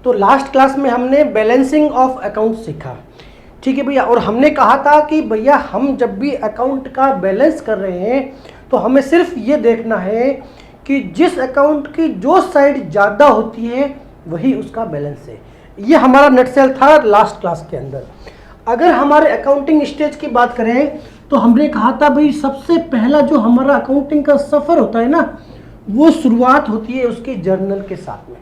तो last class में हमने बैलेंसिंग ऑफ अकाउंट सीखा, ठीक है भैया। और हमने कहा था कि भैया हम जब भी अकाउंट का बैलेंस कर रहे हैं तो हमें सिर्फ ये देखना है कि जिस अकाउंट की जो साइड ज़्यादा होती है वही उसका बैलेंस है। ये हमारा नटसेल था लास्ट क्लास के अंदर। अगर हमारे अकाउंटिंग स्टेज की बात करें तो हमने कहा था भाई सबसे पहला जो हमारा अकाउंटिंग का सफ़र होता है ना, वो शुरुआत होती है उसके जर्नल के साथ में।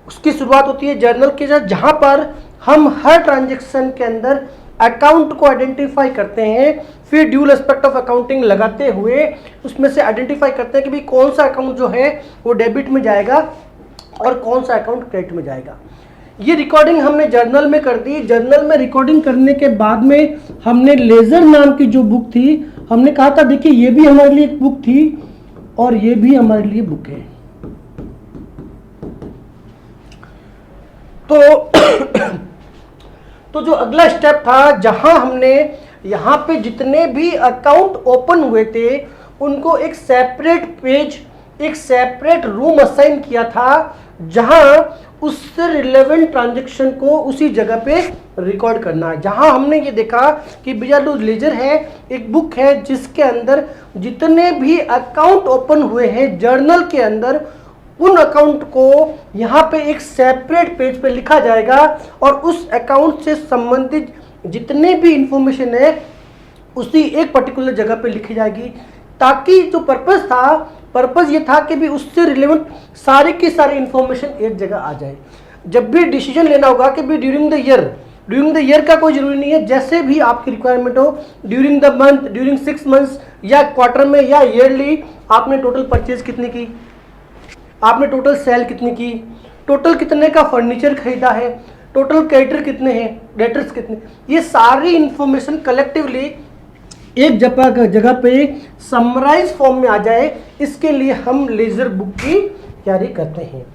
उसकी शुरुआत होती है जर्नल के साथ, जहाँ पर हम हर ट्रांजेक्शन के अंदर अकाउंट को आइडेंटिफाई करते हैं, फिर ड्यूल एस्पेक्ट ऑफ अकाउंटिंग लगाते हुए उसमें से आइडेंटिफाई करते हैं कि भाई कौन सा अकाउंट जो है वो डेबिट में जाएगा और कौन सा अकाउंट क्रेडिट में जाएगा। ये रिकॉर्डिंग हमने जर्नल में कर दी। जर्नल में रिकॉर्डिंग करने के बाद में हमने लेजर नाम की जो बुक थी, हमने कहा था देखिए ये भी हमारे लिए एक बुक थी और ये भी हमारे लिए बुक है। तो जो अगला स्टेप था, जहां हमने यहाँ पे जितने भी अकाउंट ओपन हुए थे उनको एक सेपरेट पेज, एक सेपरेट रूम असाइन किया था, जहां उससे रिलेवेंट ट्रांजैक्शन को उसी जगह पे रिकॉर्ड करना है। जहां हमने ये देखा कि भैया जो लेजर है एक बुक है जिसके अंदर जितने भी अकाउंट ओपन हुए हैं जर्नल के अंदर, उन अकाउंट को यहाँ पे एक सेपरेट पेज पे लिखा जाएगा और उस अकाउंट से संबंधित जितने भी इंफॉर्मेशन है उसी एक पर्टिकुलर जगह पे लिखी जाएगी, ताकि जो पर्पस ये था कि भी उससे रिलेवेंट सारी की सारी इंफॉर्मेशन एक जगह आ जाए। जब भी डिसीजन लेना होगा कि भी ड्यूरिंग द ईयर का कोई जरूरी नहीं है, जैसे भी आपकी रिक्वायरमेंट हो, during the month, during 6 months या क्वार्टर में या ईयरली, आपने टोटल परचेज कितनी की, आपने टोटल सेल कितनी की, टोटल कितने का फर्नीचर खरीदा है, टोटल क्रेडिटर कितने हैं, डेटर्स कितने, ये सारी इंफॉर्मेशन कलेक्टिवली एक जगह पे समराइज फॉर्म में आ जाए, इसके लिए हम लेजर बुक की तैयारी करते हैं।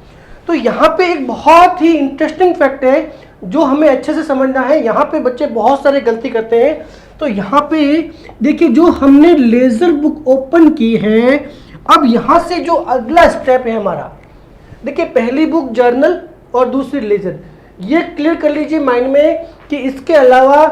तो यहाँ पे एक बहुत ही इंटरेस्टिंग फैक्ट है जो हमें अच्छे से समझना है। यहाँ पे बच्चे बहुत सारे गलती करते हैं। तो यहाँ पे देखिए जो हमने लेजर बुक ओपन की है, अब यहाँ से जो अगला स्टेप है हमारा, देखिए पहली बुक जर्नल और दूसरी लेजर, ये क्लियर कर लीजिए माइंड में कि इसके अलावा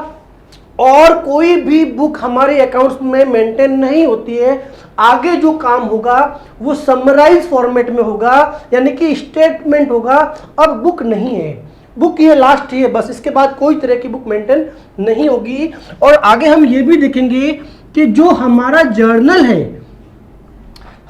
और कोई भी बुक हमारे अकाउंट्स में मेंटेन नहीं होती है। आगे जो काम होगा वो समराइज फॉर्मेट में होगा, यानी कि स्टेटमेंट होगा। अब बुक नहीं है, बुक ये लास्ट ही है बस, इसके बाद कोई तरह की बुक मेंटेन नहीं होगी। और आगे हम ये भी देखेंगे कि जो हमारा जर्नल है,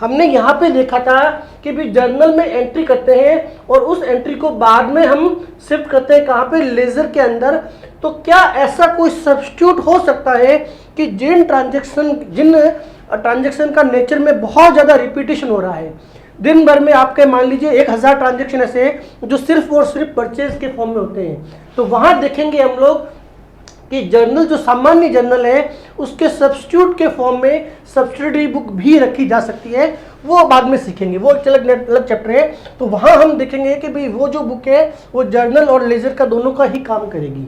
हमने यहाँ पे देखा था कि भी जर्नल में एंट्री करते हैं और उस एंट्री को बाद में हम शिफ्ट करते हैं कहाँ पे, लेजर के अंदर। तो क्या ऐसा कोई सब्स्टिट्यूट हो सकता है कि जिन ट्रांजैक्शन का नेचर में बहुत ज़्यादा रिपीटेशन हो रहा है, दिन भर में आपके मान लीजिए 1000 ट्रांजैक्शन ऐसे जो सिर्फ और सिर्फ परचेज के फॉर्म में होते हैं, तो वहाँ देखेंगे हम लोग कि जर्नल जो सामान्य जर्नल है उसके सब्स्टिट्यूट के फॉर्म में सब्सिडरी बुक भी रखी जा सकती है, वो बाद में सीखेंगे, वो एक अलग चैप्टर है। तो वहाँ हम देखेंगे कि भाई वो जो बुक है वो जर्नल और लेजर का दोनों का ही काम करेगी।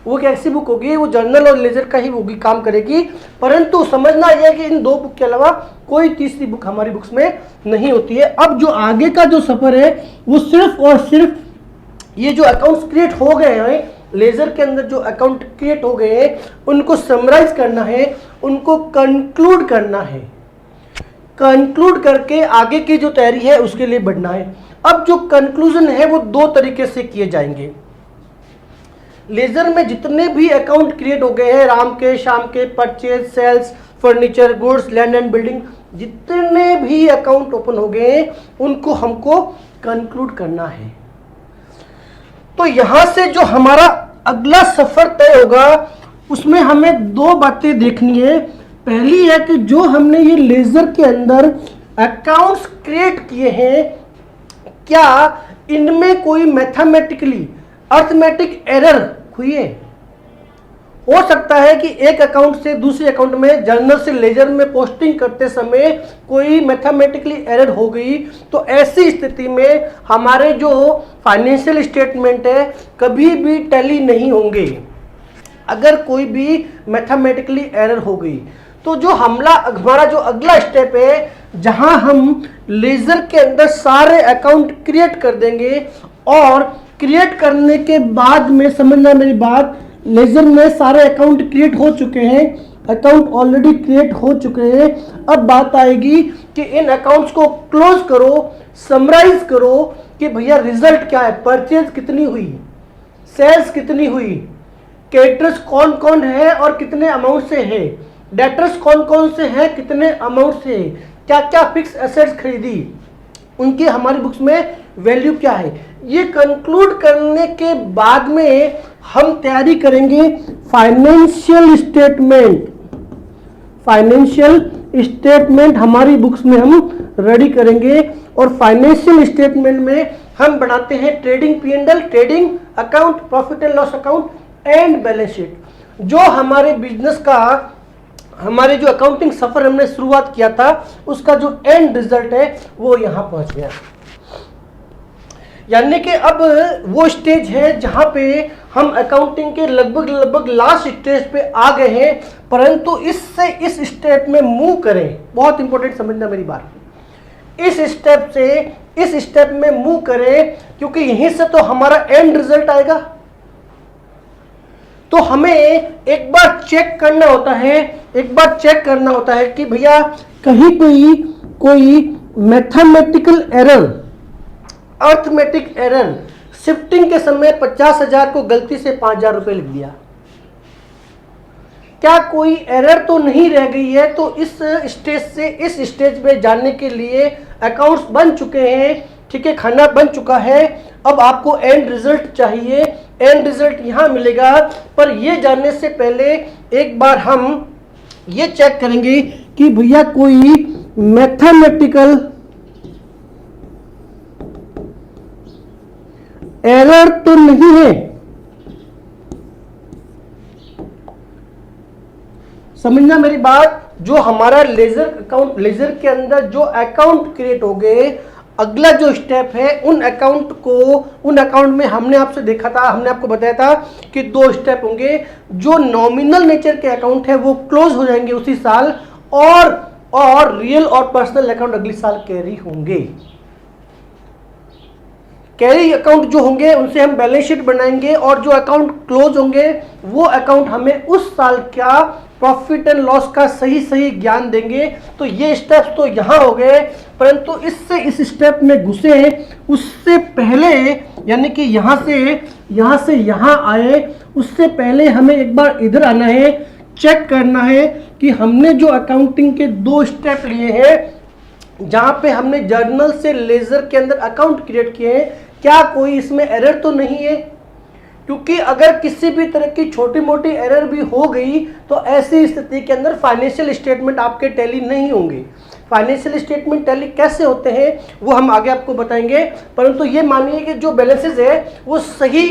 वो एक ऐसी बुक होगी, वो जर्नल और लेजर का ही वो भी काम करेगी, परंतु समझना यह है कि इन दो बुक के अलावा कोई तीसरी बुक हमारी बुक्स में नहीं होती है। अब जो आगे का जो सफ़र है वो सिर्फ और सिर्फ ये जो अकाउंट्स क्रिएट हो गए हैं लेजर के अंदर, जो अकाउंट क्रिएट हो गए हैं उनको समराइज करना है, उनको कंक्लूड करना है, कंक्लूड करके आगे की जो तैयारी है उसके लिए बढ़ना है। अब जो कंक्लूजन है वो दो तरीके से किए जाएंगे। लेजर में जितने भी अकाउंट क्रिएट हो गए हैं, राम के, श्याम के, purchase, sales, furniture, goods, land and building, जितने भी अकाउंट ओपन हो गए हैं उनको हमको कंक्लूड करना है। तो यहां से जो हमारा अगला सफर तय होगा उसमें हमें दो बातें देखनी है। पहली है कि जो हमने ये लेजर के अंदर अकाउंट्स क्रिएट किए हैं, क्या इनमें कोई मैथमेटिकली अर्थमेटिक एरर हुई है? हो सकता है कि एक अकाउंट से दूसरे अकाउंट में जर्नल से लेजर में पोस्टिंग करते समय कोई मैथमेटिकली एरर हो गई, तो ऐसी स्थिति में हमारे जो फाइनेंशियल स्टेटमेंट है कभी भी टैली नहीं होंगे अगर कोई भी मैथमेटिकली एरर हो गई। तो जो हमारा जो अगला स्टेप है, जहां हम लेजर के अंदर सारे अकाउंट क्रिएट कर देंगे और क्रिएट करने के बाद में, समझना मेरी बात, लेजर में सारे अकाउंट क्रिएट हो चुके हैं, अकाउंट ऑलरेडी क्रिएट हो चुके हैं। अब बात आएगी कि इन अकाउंट्स को क्लोज करो, समराइज करो कि भैया रिजल्ट क्या है, परचेज कितनी हुई, सेल्स कितनी हुई, क्रेडिटर्स कौन कौन है और कितने अमाउंट से है, डेटर्स कौन कौन से हैं कितने अमाउंट से है, क्या क्या फिक्स एसेट्स खरीदी, उनकी हमारी बुक्स में वैल्यू क्या है। ये कंक्लूड करने के बाद में हम तैयारी करेंगे फाइनेंशियल स्टेटमेंट। फाइनेंशियल स्टेटमेंट हमारी बुक्स में हम रेडी करेंगे और फाइनेंशियल स्टेटमेंट में हम बनाते हैं trading P&L, trading account, profit and loss account and balance sheet. जो हमारे बिजनेस का, हमारे जो अकाउंटिंग सफर हमने शुरुआत किया था, उसका जो एंड रिजल्ट है वो यहां पहुंच गया। यानी कि अब वो स्टेज है जहां पे हम अकाउंटिंग के लगभग लास्ट स्टेज पे आ गए हैं, परंतु इससे इस स्टेप में मूव करें, बहुत इंपॉर्टेंट समझना मेरी बात, इस स्टेप से इस स्टेप में मूव करें, क्योंकि यहीं से तो हमारा एंड रिजल्ट आएगा। तो हमें एक बार चेक करना होता है, एक बार चेक करना होता है कि भैया कहीं कोई mathematical error, arithmetic error, shifting के समय 50,000 को गलती से 5,000 रुपए लिख दिया, क्या कोई एरर तो नहीं रह गई है। तो इस स्टेज से इस स्टेज पे जाने के लिए अकाउंट्स बन चुके हैं, ठीक है, खाना बन चुका है। अब आपको एंड रिजल्ट चाहिए, एंड रिजल्ट यहां मिलेगा, पर ये जानने से पहले एक बार हम ये चेक करेंगे कि भैया कोई मैथमेटिकल एरर तो नहीं है। समझना मेरी बात, जो हमारा लेजर अकाउंट, लेजर के अंदर जो अकाउंट क्रिएट हो गए, अगला जो स्टेप है उन अकाउंट में हमने आपसे देखा था, हमने आपको बताया था कि 2 स्टेप होंगे। जो नॉमिनल नेचर के अकाउंट है वो क्लोज हो जाएंगे उसी साल, और रियल और पर्सनल अकाउंट अगले साल कैरी होंगे। कैरी अकाउंट जो होंगे उनसे हम बैलेंस शीट बनाएंगे, और जो अकाउंट क्लोज होंगे वो अकाउंट हमें उस साल क्या प्रॉफिट एंड लॉस का सही ज्ञान देंगे। तो ये स्टेप्स तो यहां हो गए, परंतु इससे इस स्टेप में घुसे उससे पहले, यानी कि यहां से यहां आए उससे पहले हमें एक बार इधर आना है, चेक करना है कि हमने जो अकाउंटिंग के 2 स्टेप लिए हैं, जहां पे हमने जर्नल से लेजर के अंदर अकाउंट क्रिएट किए हैं, क्या कोई इसमें एरर तो नहीं है। क्योंकि अगर किसी भी तरह की छोटी मोटी एरर भी हो गई तो ऐसी स्थिति के अंदर फाइनेंशियल स्टेटमेंट आपके टैली नहीं होंगे। फाइनेंशियल स्टेटमेंट टैली कैसे होते हैं वो हम आगे आपको बताएंगे, परंतु ये मानिए कि जो बैलेंसेस है वो सही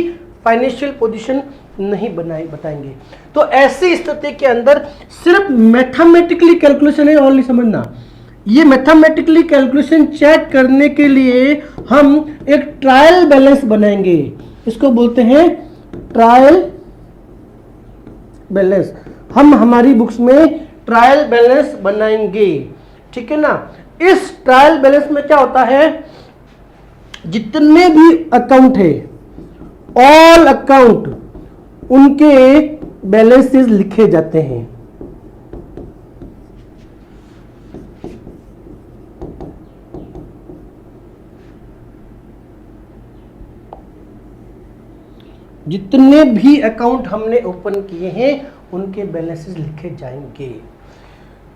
फाइनेंशियल पोजीशन नहीं बताएंगे। तो ऐसी स्थिति के अंदर सिर्फ मैथमेटिकली कैलकुलेशन है, और नहीं समझना, ये मैथमेटिकली कैलकुलेशन चेक करने के लिए हम एक ट्रायल बैलेंस बनाएंगे, इसको बोलते हैं ट्रायल बैलेंस। हम हमारी बुक्स में ट्रायल बैलेंस बनाएंगे, ठीक है ना। इस ट्रायल बैलेंस में क्या होता है, जितने भी अकाउंट है, ऑल अकाउंट, उनके बैलेंसेस लिखे जाते हैं। जितने भी अकाउंट हमने ओपन किए हैं उनके बैलेंसेस लिखे जाएंगे।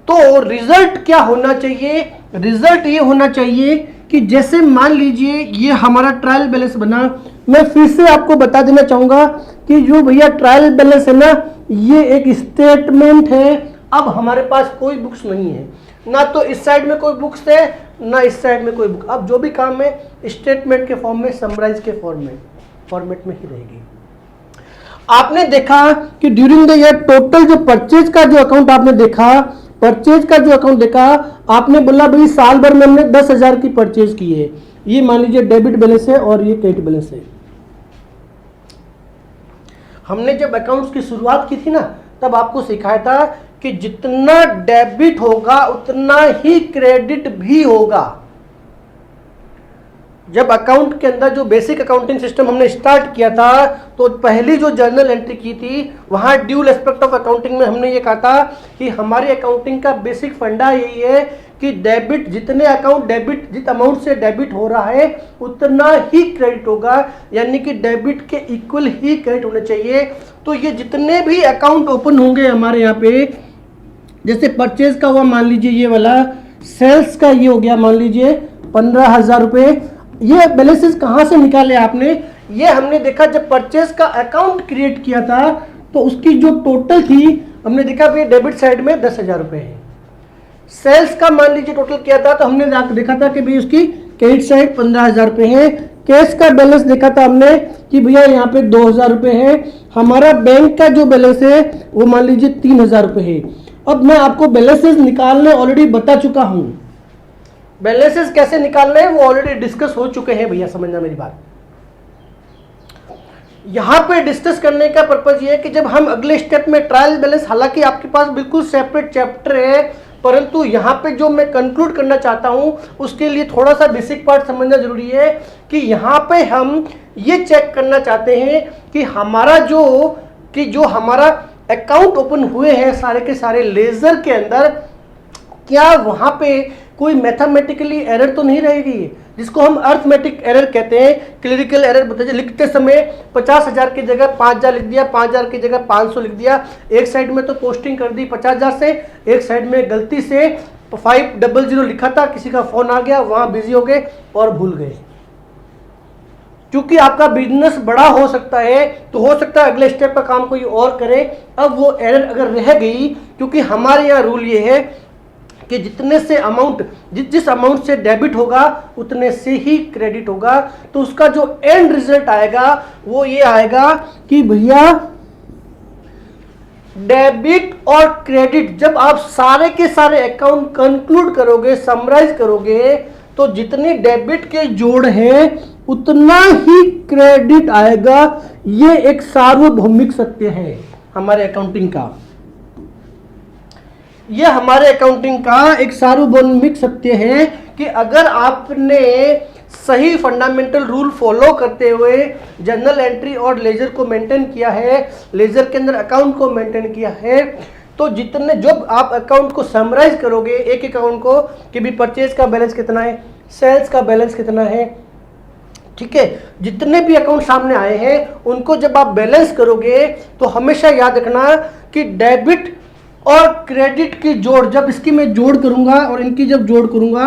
तो रिजल्ट क्या होना चाहिए, रिजल्ट ये होना चाहिए कि जैसे मान लीजिए ये हमारा ट्रायल बैलेंस बना, मैं फिर से आपको बता देना चाहूंगा कि जो भैया ट्रायल बैलेंस है ना, ये एक स्टेटमेंट है। अब हमारे पास कोई बुक्स नहीं है, ना तो इस साइड में कोई बुक्स है ना इस साइड में कोई बुक। अब जो भी काम है स्टेटमेंट के फॉर्म में, समराइज के फॉर्मेट में ही रहेगी। आपने देखा कि ड्यूरिंग द ईयर टोटल जो परचेज का जो अकाउंट आपने देखा, परचेज का जो अकाउंट देखा, आपने बोला भाई साल भर में हमने 10,000 की परचेज की है, ये मान लीजिए डेबिट बैलेंस है और ये क्रेडिट बैलेंस है। हमने जब अकाउंट्स की शुरुआत की थी ना, तब आपको सिखाया था कि जितना डेबिट होगा उतना ही क्रेडिट भी होगा। जब अकाउंट के अंदर जो बेसिक अकाउंटिंग सिस्टम हमने स्टार्ट किया था, तो पहली जो जर्नल एंट्री की थी वहाँ ड्यूल एस्पेक्ट ऑफ अकाउंटिंग में हमने ये कहा था कि हमारी अकाउंटिंग का बेसिक फंडा यही है कि डेबिट, जितने अकाउंट डेबिट, जिस अमाउंट से डेबिट हो रहा है उतना ही क्रेडिट होगा, यानी कि डेबिट के इक्वल ही क्रेडिट होने चाहिए। तो ये जितने भी अकाउंट ओपन होंगे हमारे यहाँ पे, जैसे परचेज का हुआ मान लीजिए ये वाला, सेल्स का ये हो गया मान लीजिए 15,000 रुपये, ये बैलेंसेस कहाँ से निकाले आपने? ये हमने देखा जब परचेज का अकाउंट क्रिएट किया था तो उसकी जो टोटल थी हमने देखा कि डेबिट साइड में 10,000 रुपये है। सेल्स का मान लीजिए टोटल किया था तो हमने देखा था कि भाई उसकी क्रेडिट साइड 15,000 रुपये है। कैश का बैलेंस देखा था हमने कि भैया यहाँ पे 2,000 रुपये है। हमारा बैंक का जो बैलेंस है वो मान लीजिए 3,000 रुपये है। अब मैं आपको बैलेंसेस निकालने ऑलरेडी बता चुका हूँ। बैलेंसेस कैसे निकालने हैं वो ऑलरेडी डिस्कस हो चुके हैं भैया, समझना मेरी बात। यहाँ पे डिस्कस करने का पर्पज ये है कि जब हम अगले स्टेप में ट्रायल बैलेंस, हालांकि आपके पास बिल्कुल सेपरेट चैप्टर है, परंतु यहाँ पे जो मैं कंक्लूड करना चाहता हूँ उसके लिए थोड़ा सा बेसिक पार्ट समझना जरूरी है कि यहाँ पे हम ये चेक करना चाहते हैं कि हमारा अकाउंट ओपन हुए हैं सारे के सारे लेजर के अंदर, क्या वहाँ पे कोई मैथमेटिकली एरर तो नहीं रहेगी, जिसको हम अर्थमेटिक एरर कहते हैं, क्लरिकल एरर बताइए। लिखते समय 50,000 की जगह 5,000 लिख दिया, 5,000 की जगह 500 लिख दिया, एक साइड में तो पोस्टिंग कर दी 50,000 से, एक साइड में गलती से 500 लिखा था, किसी का फोन आ गया, वहां बिजी हो गए और भूल गए। क्योंकि आपका बिजनेस बड़ा हो सकता है तो हो सकता है अगले स्टेप का काम कोई और करे, अब वो एरर अगर रह गई, क्योंकि हमारे यहाँ रूल ये है कि जितने से अमाउंट, जिस अमाउंट से डेबिट होगा उतने से ही क्रेडिट होगा, तो उसका जो एंड रिजल्ट आएगा वो ये आएगा कि भैया डेबिट और क्रेडिट, जब आप सारे के सारे अकाउंट कंक्लूड करोगे, समराइज करोगे, तो जितने डेबिट के जोड़ हैं उतना ही क्रेडिट आएगा। ये एक सार्वभौमिक सत्य है हमारे अकाउंटिंग का, यह हमारे अकाउंटिंग का एक सार्वभौमिक सत्य है कि अगर आपने सही फंडामेंटल रूल फॉलो करते हुए जर्नल एंट्री और लेजर को मेंटेन किया है, लेजर के अंदर अकाउंट को मेंटेन किया है, तो जितने जब आप अकाउंट को समराइज करोगे एक अकाउंट को कि भी परचेज का बैलेंस कितना है, सेल्स का बैलेंस कितना है, ठीक है, जितने भी अकाउंट सामने आए हैं उनको जब आप बैलेंस करोगे तो हमेशा याद रखना कि डेबिट और क्रेडिट की जोड़, जब इसकी मैं जोड़ करूंगा और इनकी जब जोड़ करूंगा,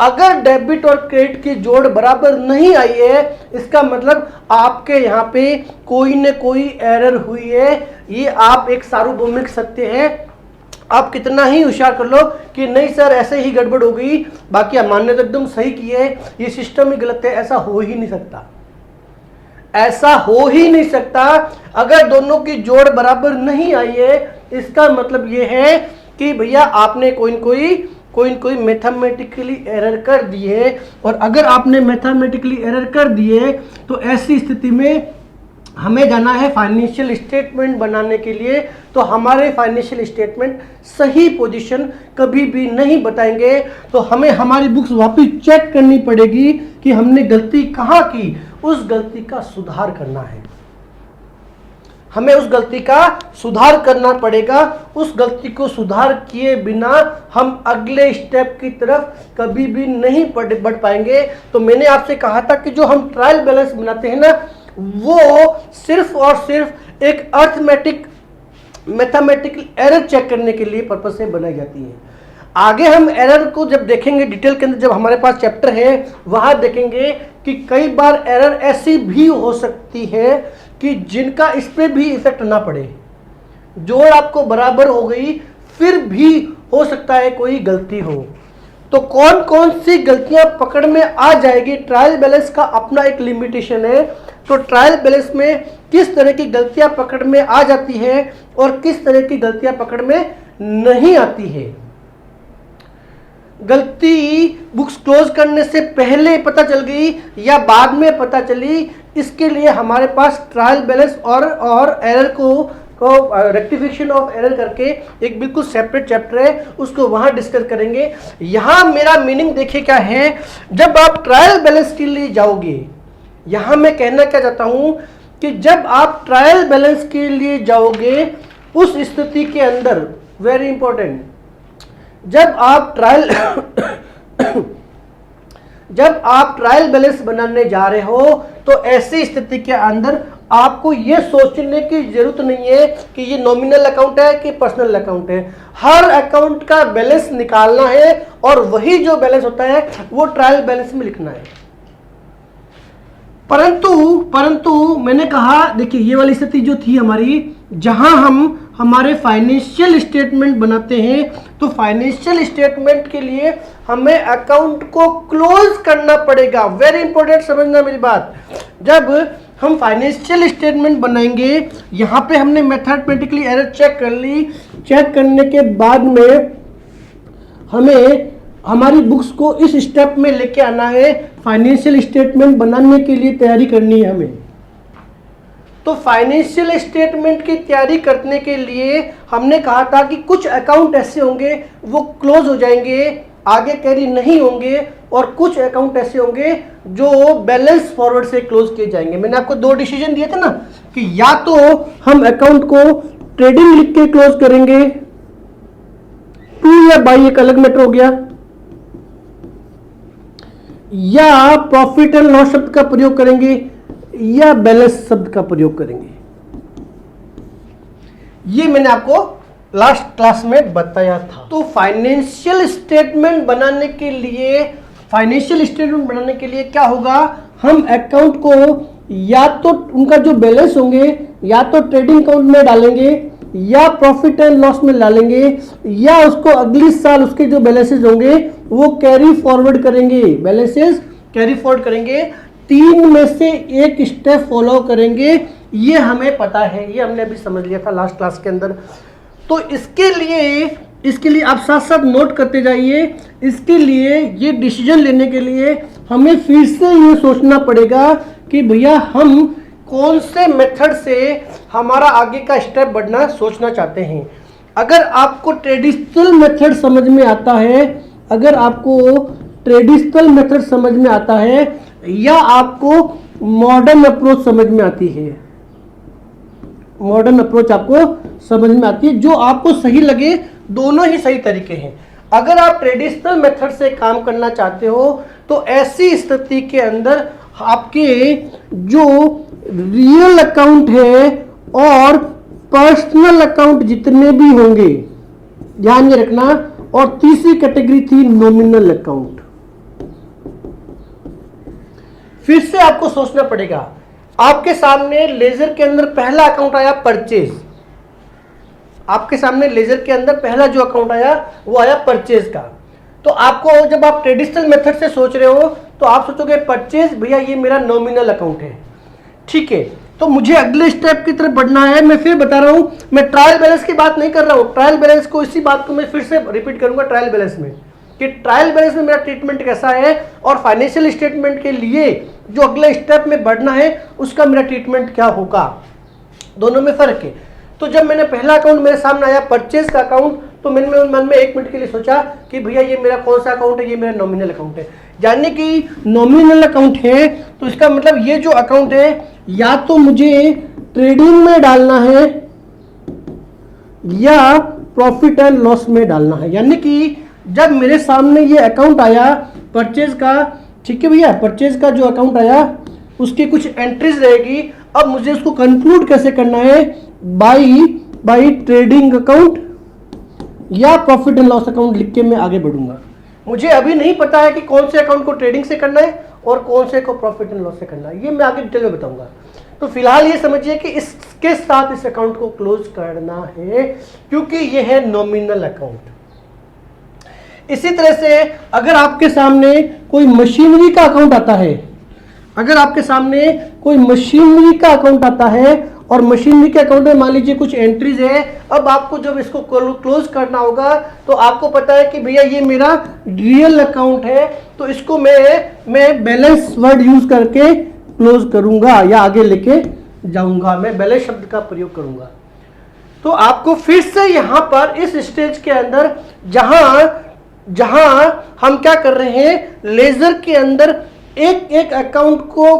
अगर डेबिट और क्रेडिट की जोड़ बराबर नहीं आई है, इसका मतलब आपके यहाँ पे कोई न कोई एरर हुई है। ये आप एक सार्वभौमिक सत्य है, आप कितना ही होशियार कर लो कि नहीं सर ऐसे ही गड़बड़ हो गई, बाकी मान्य तो एकदम सही की है, ये सिस्टम ही गलत है, ऐसा हो ही नहीं सकता, ऐसा हो ही नहीं सकता। अगर दोनों की जोड़ बराबर नहीं आई है, इसका मतलब ये है कि भैया आपने कोई न कोई मैथमेटिकली एरर कर दी है, और अगर आपने मैथमेटिकली एरर कर दिए तो ऐसी स्थिति में हमें जाना है फाइनेंशियल स्टेटमेंट बनाने के लिए, तो हमारे फाइनेंशियल स्टेटमेंट सही पोजीशन कभी भी नहीं बताएंगे, तो हमें हमारी बुक्स वापस चेक करनी पड़ेगी कि हमने गलती कहाँ की, उस गलती का सुधार करना है, हमें उस गलती का सुधार करना पड़ेगा। उस गलती को सुधार किए बिना हम अगले स्टेप की तरफ कभी भी नहीं बढ़ पाएंगे। तो मैंने आपसे कहा था कि जो हम ट्रायल बैलेंस बनाते हैं ना, वो सिर्फ और सिर्फ एक मैथमेटिकल एरर चेक करने के लिए पर्पस से बनाई जाती है। आगे हम एरर को जब देखेंगे डिटेल के अंदर, जब हमारे पास चैप्टर है वहां देखेंगे कि कई बार एरर ऐसी भी हो सकती है कि जिनका इस पे भी इफेक्ट ना पड़े, जोड़ आपको बराबर हो गई फिर भी हो सकता है कोई गलती हो। तो कौन कौन सी गलतियां पकड़ में आ जाएगी, ट्रायल बैलेंस का अपना एक लिमिटेशन है। तो ट्रायल बैलेंस में किस तरह की गलतियां पकड़ में आ जाती है और किस तरह की गलतियां पकड़ में नहीं आती है। गलती बुक्स क्लोज करने से पहले पता चल गई या बाद में पता चली, इसके लिए हमारे पास ट्रायल बैलेंस और एरर को को रेक्टिफिकेशन ऑफ एरर करके एक बिल्कुल सेपरेट चैप्टर है, उसको वहां डिस्कस करेंगे। यहां मेरा मीनिंग देखिए क्या है, जब आप ट्रायल बैलेंस के लिए जाओगे, यहां मैं कहना क्या चाहता हूं कि जब आप ट्रायल बैलेंस के लिए जाओगे उस स्थिति के अंदर, वेरी इंपॉर्टेंट, जब आप ट्रायल बैलेंस बनाने जा रहे हो तो ऐसी स्थिति के अंदर आपको यह सोचने की जरूरत नहीं है कि ये नॉमिनल अकाउंट है कि पर्सनल अकाउंट है। हर अकाउंट का बैलेंस निकालना है और वही जो बैलेंस होता है वो ट्रायल बैलेंस में लिखना है। परंतु मैंने कहा, देखिए ये वाली स्थिति जो थी हमारी, जहां हम हमारे फाइनेंशियल स्टेटमेंट बनाते हैं, तो फाइनेंशियल स्टेटमेंट के लिए हमें अकाउंट को क्लोज करना पड़ेगा। वेरी इंपॉर्टेंट, समझना मेरी बात। जब हम फाइनेंशियल स्टेटमेंट बनाएंगे, यहां पे हमने मैथमेटिकली एरर चेक कर ली, चेक करने के बाद में हमें हमारी बुक्स को इस स्टेप में लेके आना है। फाइनेंशियल स्टेटमेंट बनाने के लिए तैयारी करनी है हमें। तो फाइनेंशियल स्टेटमेंट की तैयारी करने के लिए हमने कहा था कि कुछ अकाउंट ऐसे होंगे वो क्लोज हो जाएंगे, आगे कैरी नहीं होंगे, और कुछ अकाउंट ऐसे होंगे जो बैलेंस फॉरवर्ड से क्लोज किए जाएंगे। मैंने आपको दो डिसीजन दिए थे ना कि या तो हम अकाउंट को ट्रेडिंग लिख के क्लोज करेंगे, टू या बाई एक अलग मैटर हो गया, या प्रॉफिट एंड लॉस शब्द का प्रयोग करेंगे या बैलेंस शब्द का प्रयोग करेंगे। ये मैंने आपको लास्ट क्लास में बताया था। तो फाइनेंशियल स्टेटमेंट बनाने के लिए क्या होगा, हम अकाउंट को या तो उनका जो बैलेंस होंगे या तो ट्रेडिंग अकाउंट में डालेंगे या प्रॉफिट एंड लॉस में डालेंगे, या उसको अगली साल उसके जो बैलेंसेस होंगे वो कैरी फॉरवर्ड करेंगे, बैलेंसेस कैरी फॉरवर्ड करेंगे। तीन में से एक स्टेप फॉलो करेंगे, ये हमें पता है, ये हमने अभी समझ लिया था लास्ट क्लास के अंदर। तो इसके लिए आप साथ साथ नोट करते जाइए। इसके लिए ये डिसीजन लेने के लिए हमें फिर से ये सोचना पड़ेगा कि भैया हम कौन से मेथड से हमारा आगे का स्टेप बढ़ना सोचना चाहते हैं। अगर आपको ट्रेडिशनल मेथड समझ में आता है, या आपको मॉडर्न अप्रोच समझ में आती है, मॉडर्न अप्रोच आपको समझ में आती है, जो आपको सही लगे, दोनों ही सही तरीके हैं। अगर आप ट्रेडिशनल मेथड से काम करना चाहते हो तो ऐसी स्थिति के अंदर आपके जो रियल अकाउंट है और पर्सनल अकाउंट जितने भी होंगे, ध्यान ये रखना, और तीसरी कैटेगरी थी नॉमिनल अकाउंट। फिर से आपको सोचना पड़ेगा। आपके सामने लेजर के अंदर पहला अकाउंट आया परचेज, आपके सामने लेजर के अंदर पहला जो अकाउंट आया वो आया परचेज का। तो आपको, जब आप ट्रेडिशनल मेथड से सोच रहे हो तो आप सोचोगे परचेज, भैया ये मेरा नॉमिनल अकाउंट है, ठीक है। तो मुझे अगले स्टेप की तरफ बढ़ना है। मैं फिर बता रहा हूं, मैं ट्रायल बैलेंस की बात नहीं कर रहा हूं, ट्रायल बैलेंस को, इसी बात को मैं फिर से रिपीट करूंगा ट्रायल बैलेंस में, कि ट्रायल बैलेंस में मेरा ट्रीटमेंट कैसा है और फाइनेंशियल स्टेटमेंट के लिए जो अगले स्टेप में बढ़ना है उसका मेरा ट्रीटमेंट क्या होगा, दोनों में फर्क है। तो जब मैंने पहला अकाउंट मेरे सामने आया परचेज का अकाउंट, तो मैंने मन में एक मिनट के लिए सोचा कि भैया ये मेरा कौन सा अकाउंट है, ये मेरा नॉमिनल अकाउंट है। यानी कि नॉमिनल अकाउंट है तो इसका मतलब ये जो अकाउंट है या तो मुझे ट्रेडिंग में डालना है या प्रॉफिट एंड लॉस में डालना है। यानी कि जब मेरे सामने ये अकाउंट आया परचेज का, ठीक है भैया, परचेज का जो अकाउंट आया उसकी कुछ एंट्रीज रहेगी। अब मुझे उसको कंक्लूड कैसे करना है, बाई ट्रेडिंग अकाउंट या प्रॉफिट एंड लॉस अकाउंट लिख के मैं आगे बढ़ूंगा। मुझे अभी नहीं पता है कि कौन से अकाउंट को ट्रेडिंग से करना है और कौन से को प्रॉफिट एंड लॉस से करना है, ये मैं आगे डिटेल में बताऊंगा। तो फिलहाल ये समझिए कि इसके साथ इस अकाउंट को क्लोज करना है क्योंकि ये है नॉमिनल अकाउंट। इसी तरह से अगर आपके सामने कोई मशीनरी का अकाउंट आता है, अगर आपके सामने कोई मशीनरी का अकाउंट आता है और मशीनरी के अकाउंट में मान लीजिए कुछ एंट्रीज है, अब आपको जब इसको क्लोज करना होगा तो आपको पता है कि भैया ये मेरा रियल अकाउंट है, तो इसको मैं बैलेंस वर्ड यूज करके क्लोज करूंगा या आगे लेके जाऊंगा, मैं बैलेंस शब्द का प्रयोग करूंगा। तो आपको फिर से यहां पर इस स्टेज के अंदर जहां जहां हम क्या कर रहे हैं, लेजर के अंदर एक एक अकाउंट को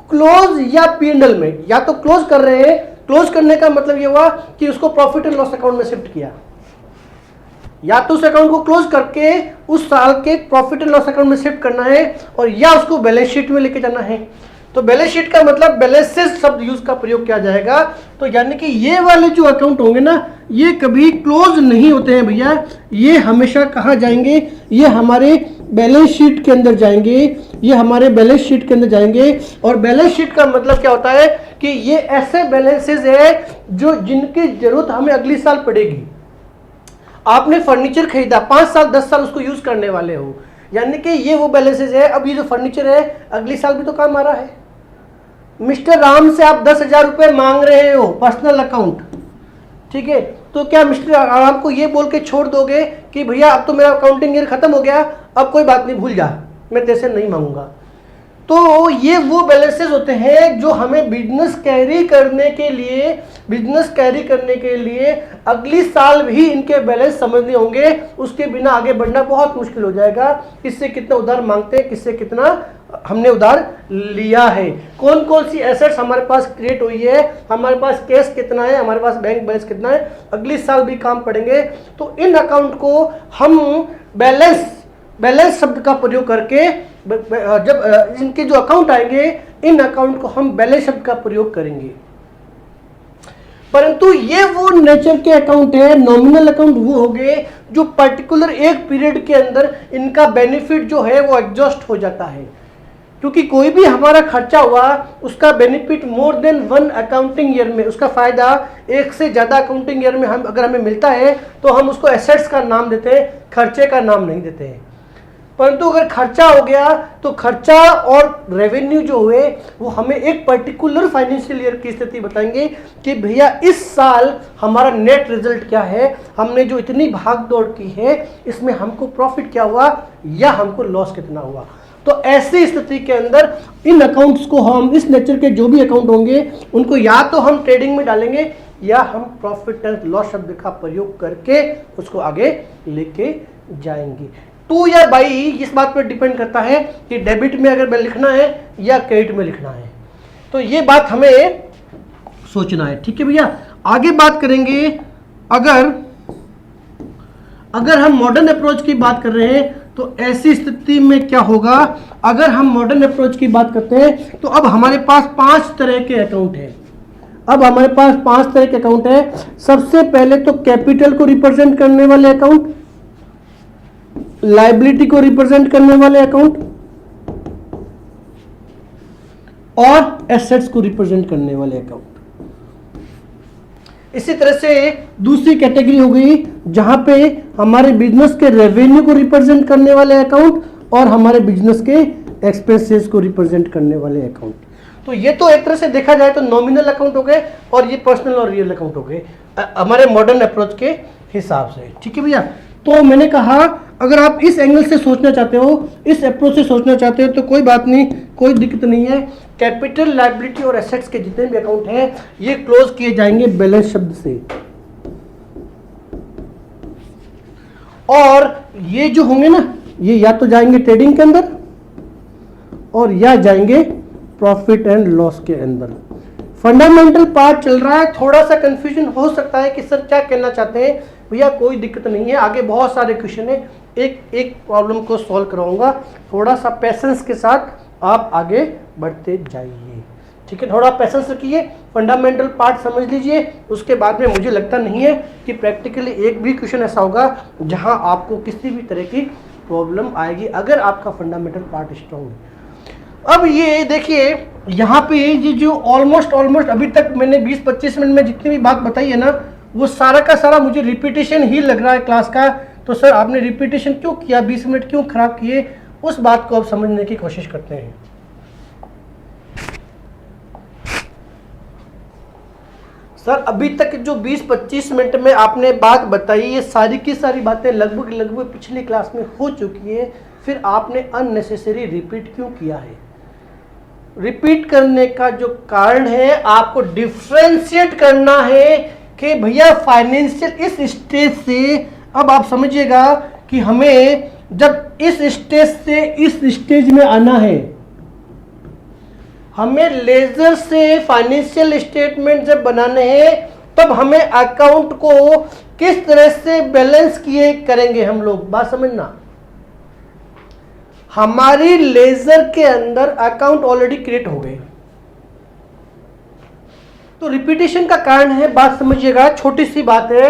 क्लोज या P&L में या तो क्लोज कर रहे हैं। क्लोज करने का मतलब यह हुआ कि उसको प्रॉफिट एंड लॉस अकाउंट में शिफ्ट किया, या तो उस अकाउंट को क्लोज करके उस साल के प्रॉफिट एंड लॉस अकाउंट में शिफ्ट करना है, और या उसको बैलेंस शीट में लेके जाना है। तो बैलेंस शीट का मतलब बैलेंसेस शब्द यूज का प्रयोग किया जाएगा। तो यानी कि ये वाले जो अकाउंट होंगे ना, ये कभी क्लोज नहीं होते हैं भैया, ये हमेशा कहाँ जाएंगे, ये हमारे बैलेंस शीट के अंदर जाएंगे, ये हमारे बैलेंस शीट के अंदर जाएंगे। और बैलेंस शीट का मतलब क्या होता है कि ये ऐसे बैलेंसेस है जो जिनकी जरूरत हमें अगली साल पड़ेगी। आपने फर्नीचर खरीदा, 5 साल 10 साल उसको यूज करने वाले हो, यानी कि ये वो बैलेंसेस है। अब ये जो फर्नीचर है अगली साल भी तो काम आ रहा है। मिस्टर राम से आप 10,000 रुपए मांग रहे हो पर्सनल अकाउंट, ठीक है, तो क्या मिस्टर राम को ये बोल के छोड़ दोगे कि भैया अब तो मेरा अकाउंटिंग ईयर खत्म हो गया, अब कोई बात नहीं, भूल जा, मैं तेरे से नहीं मांगूंगा। तो ये वो बैलेंसेस होते हैं जो हमें बिजनेस कैरी करने के लिए अगली साल भी इनके बैलेंस समझने होंगे, उसके बिना आगे बढ़ना बहुत मुश्किल हो जाएगा। किससे कितना उधार मांगते हैं, किससे कितना हमने उधार लिया है, कौन कौन सी एसेट्स हमारे पास क्रिएट हुई है, हमारे पास कैश कितना है, हमारे पास बैंक बैलेंस कितना है, अगली साल भी काम पड़ेंगे। तो इन अकाउंट को हम बैलेंस शब्द का प्रयोग करके जब इनके जो अकाउंट आएंगे, इन अकाउंट को हम बैलेंस शब्द का प्रयोग करेंगे। परंतु ये वो नेचर के अकाउंट है, नॉमिनल अकाउंट वो हो गए जो पर्टिकुलर एक पीरियड के अंदर इनका बेनिफिट जो है वो एग्जॉस्ट हो जाता है। क्योंकि कोई भी हमारा खर्चा हुआ उसका benefit more than 1 accounting year में, उसका फायदा एक से ज्यादा अकाउंटिंग ईयर में अगर हमें मिलता है तो हम उसको एसेट्स का नाम देते हैं, खर्चे का नाम नहीं देते हैं। परंतु अगर खर्चा हो गया तो खर्चा और रेवेन्यू जो हुए वो हमें एक पर्टिकुलर फाइनेंशियल ईयर की स्थिति बताएंगे कि भैया इस साल हमारा नेट रिजल्ट क्या है, हमने जो इतनी भाग दौड़ की है इसमें हमको प्रॉफिट क्या हुआ या हमको लॉस कितना हुआ। तो ऐसी स्थिति के अंदर इन अकाउंट्स को हम, इस नेचर के जो भी अकाउंट होंगे उनको या तो हम ट्रेडिंग में डालेंगे या हम प्रॉफिट एंड लॉस शब्द का प्रयोग करके उसको आगे लेके जाएंगे। टू या बाई इस बात पर डिपेंड करता है कि डेबिट में अगर मैं लिखना है या क्रेडिट में लिखना है। तो ये बात हमें सोचना है, ठीक है भैया। आगे बात करेंगे, अगर हम मॉडर्न अप्रोच की बात कर रहे हैं तो ऐसी स्थिति में क्या होगा। अगर हम मॉडर्न अप्रोच की बात करते हैं तो अब हमारे पास 5 तरह के अकाउंट है। अब हमारे पास 5 तरह के अकाउंट है। सबसे पहले तो कैपिटल को रिप्रेजेंट करने वाले अकाउंट, लायबिलिटी को रिप्रेजेंट करने वाले अकाउंट और एसेट्स को रिप्रेजेंट करने वाले अकाउंट। इसी तरह से दूसरी कैटेगरी हो गई जहां पे हमारे बिजनेस के रेवेन्यू को रिप्रेजेंट करने वाले अकाउंट और हमारे बिजनेस के एक्सपेंसेस को रिप्रेजेंट करने वाले अकाउंट। तो ये तो एक तरह से देखा जाए तो नॉमिनल अकाउंट हो गए और ये पर्सनल और रियल अकाउंट हो गए हमारे मॉडर्न अप्रोच के हिसाब से, ठीक है भैया। तो मैंने कहा अगर आप इस एंगल से सोचना चाहते हो, इस अप्रोच से सोचना चाहते हो तो कोई बात नहीं, कोई दिक्कत नहीं है। कैपिटल, लायबिलिटी और एसेट्स के जितने भी अकाउंट हैं ये क्लोज किए जाएंगे बैलेंस शब्द से, और ये जो होंगे ना ये या तो जाएंगे ट्रेडिंग के अंदर और या जाएंगे प्रॉफिट एंड लॉस के अंदर। फंडामेंटल पार्ट चल रहा है, थोड़ा सा कंफ्यूजन हो सकता है कि सर क्या कहना चाहते हैं। भैया कोई दिक्कत नहीं है, आगे बहुत सारे क्वेश्चन है, एक एक प्रॉब्लम को सॉल्व कराऊंगा। थोड़ा सा पेशेंस के साथ आप आगे बढ़ते जाइए, ठीक है। थोड़ा पेशेंस रखिए, फंडामेंटल पार्ट समझ लीजिए, उसके बाद में मुझे लगता नहीं है कि प्रैक्टिकली एक भी क्वेश्चन ऐसा होगा जहां आपको किसी भी तरह की प्रॉब्लम आएगी अगर आपका फंडामेंटल पार्ट स्ट्रॉन्ग है। अब ये देखिए यहाँ पे ये जो ऑलमोस्ट अभी तक मैंने 20-25 मिनट में जितनी भी बात बताई है ना वो सारा का सारा मुझे रिपीटेशन ही लग रहा है क्लास का। तो सर आपने रिपीटेशन क्यों किया, 20 मिनट क्यों खराब किए, उस बात को आप समझने की कोशिश करते हैं। सर अभी तक जो 20-25 मिनट में आपने बात बताई ये सारी की सारी बातें लगभग पिछली क्लास में हो चुकी है, फिर आपने अननेसेसरी रिपीट क्यों किया है। रिपीट करने का जो कारण है आपको डिफ्रेंशिएट करना है कि भैया फाइनेंशियल इस स्टेज से, अब आप समझिएगा कि हमें जब इस स्टेज से इस स्टेज में आना है, हमें लेजर से फाइनेंशियल स्टेटमेंट जब बनाने हैं, तब हमें अकाउंट को किस तरह से बैलेंस किए करेंगे हम लोग, बात समझना। हमारी लेजर के अंदर अकाउंट ऑलरेडी क्रिएट हो गए, तो रिपीटेशन का कारण है, बात समझिएगा। छोटी सी बात है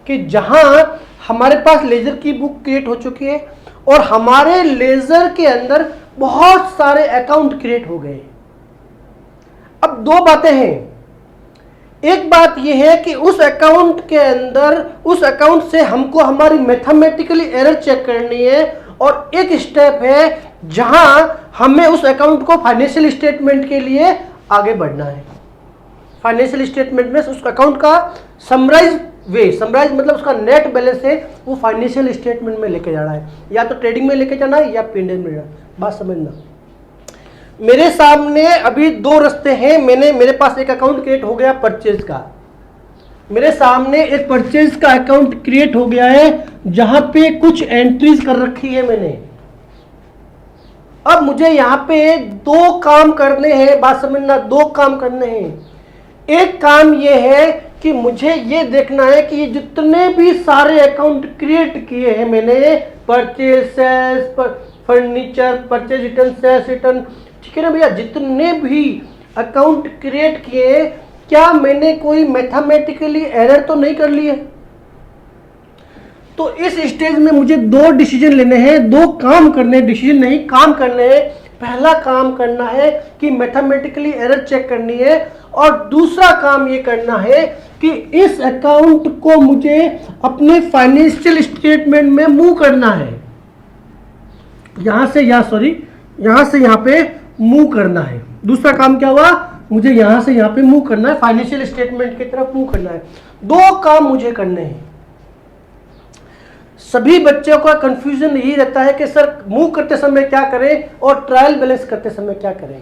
कि जहां हमारे पास लेजर की बुक क्रिएट हो चुकी है और हमारे लेजर के अंदर बहुत सारे अकाउंट क्रिएट हो गए। अब दो बातें हैं, एक बात यह है कि उस अकाउंट के अंदर, उस अकाउंट से हमको हमारी मैथमेटिकली एरर चेक करनी है, और एक स्टेप है जहां हमें उस अकाउंट को फाइनेंशियल स्टेटमेंट के लिए आगे बढ़ना है। फाइनेंशियल स्टेटमेंट में उस अकाउंट का समराइज मतलब उसका नेट बैलेंस है, वो फाइनेंशियल स्टेटमेंट में लेके जाना है, या तो ट्रेडिंग में लेके जाना है या P&L में जाना। बात समझना। मेरे सामने अभी दो रास्ते हैं। मेरे पास एक अकाउंट क्रिएट हो गया परचेज का, मेरे सामने एक परचेज का अकाउंट क्रिएट हो गया है जहां पे कुछ एंट्रीज कर रखी है मैंने। अब मुझे यहां पे दो काम करने हैं, बात समझना, दो काम करने हैं। एक काम यह है कि मुझे ये देखना है कि ये जितने भी सारे अकाउंट क्रिएट किए हैं मैंने, purchase, sales, furniture, purchase return, sales return, ठीक है ना भैया, जितने भी अकाउंट क्रिएट किए, क्या मैंने कोई मैथमेटिकली एरर तो नहीं कर ली है? तो इस स्टेज में मुझे दो डिसीजन लेने हैं, दो काम करने, डिसीजन नहीं काम करने हैं। पहला काम करना है कि मैथमेटिकली एरर चेक करनी है, और दूसरा काम ये करना है कि इस अकाउंट को मुझे अपने फाइनेंशियल स्टेटमेंट में मूव करना है। यहां से यहां पे मूव करना है। दूसरा काम क्या हुआ, मुझे यहां से यहां पे मूव करना है, फाइनेंशियल स्टेटमेंट की तरफ मूव करना है। दो काम मुझे करने हैं। सभी बच्चों का कंफ्यूजन यही रहता है कि सर मूव करते समय क्या करें और ट्रायल बैलेंस करते समय क्या करें।